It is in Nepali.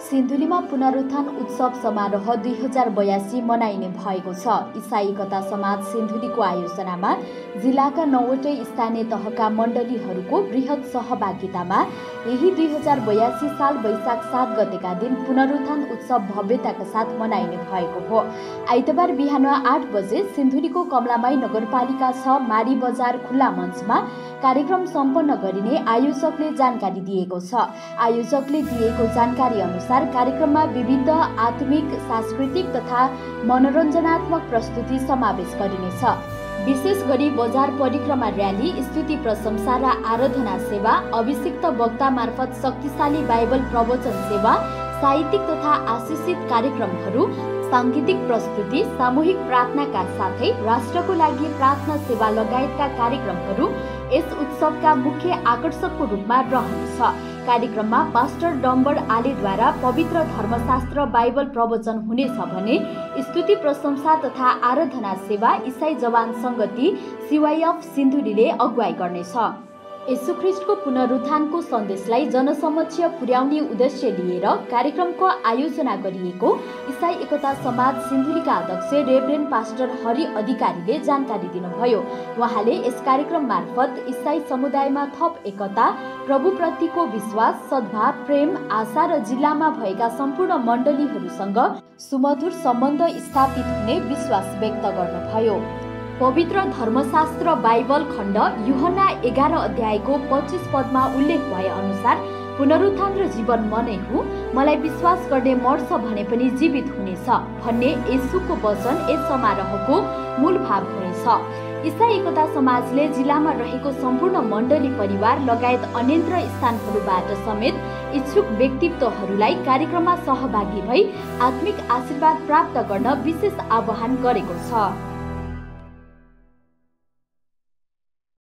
सिन्धुलीमा पुनरुत्थान उत्सव समारोह 2082 मनाइने भएको छ। इसाई एकता समाज सिन्धुलीको आयोजनामा जिल्लाका 9वटै स्थानीय तहका मण्डलीहरूको बृहत सहभागितामा यही 2082 साल वैशाख 7 गतेका दिन पुनरुत्थान उत्सव भव्यताका साथ मनाइने भएको हो। आइतबार बिहान 8 बजे सिन्धुलीको कमलामाई नगरपालिका 6 मारी बजार खुल्ला मञ्चमा कार्यक्रम सम्पन्न गरिने आयोजकले जानकारी दिएको छ। आयोजकले दिएको जानकारी अनुसार कार्यक्रममा विविध आत्मिक, सांस्कृतिक तथा मनोरञ्जनात्मक प्रस्तुति समावेश गरिनेछ। विशेष गरी बजार परिक्रमा र्याली, स्तुति प्रशंसा र आराधना सेवा, अभिषिक्त वक्ता मार्फत शक्तिशाली बाइबल प्रवचन सेवा, साहित्यिक तथा आशिषित कार्यक्रमहरू, सांगीतिक प्रस्तुति, सामूहिक प्रार्थनाका साथै राष्ट्रको लागि प्रार्थना सेवा लगायतका कार्यक्रमहरू यस उत्सवका मुख्य आकर्षकको रूपमा रहनेछ। कार्यक्रममा पास्टर डम्बर आलेद्वारा पवित्र धर्मशास्त्र बाइबल प्रवचन हुनेछ भने स्तुति प्रशंसा तथा आराधना सेवा इसाई जवान संगति CYF सिन्धुलीले अगुवाई गर्नेछ। येशू ख्रीष्टको पुनरुत्थानको सन्देशलाई जनसमक्ष पुर्याउने उद्देश्य लिएर कार्यक्रमको आयोजना गरिएको इसाई एकता समाज सिन्धुलीका अध्यक्ष रेभरेन्ड पास्टर हरि अधिकारीले जानकारी दिनुभयो। उहाँले यस कार्यक्रम मार्फत इसाई समुदायमा थप एकता, प्रभुप्रतिको विश्वास, सद्भाव, प्रेम, आशा र जिल्लामा भएका सम्पूर्ण मण्डलीहरूसँग सुमधुर सम्बन्ध स्थापित हुने विश्वास व्यक्त गर्नुभयो। पवित्र धर्मशास्त्र बाइबल खण्ड यूहन्ना 11 अध्यायको 25 पदमा उल्लेख भए अनुसार पुनरुत्थान र जीवन म नै हुँ, मलाई विश्वास गर्ने मर्छ भने पनि जीवित हुनेछ भन्ने येशूको वचन यस समारोहको मूल भाव हुनेछ। इसाई एकता समाजले जिल्लामा रहेको सम्पूर्ण मण्डली परिवार लगायत अन्यन्त्र स्थानहरूबाट समेत इच्छुक व्यक्तित्वहरूलाई कार्यक्रममा सहभागी भई आत्मिक आशीर्वाद प्राप्त गर्न विशेष आह्वान गरेको छ।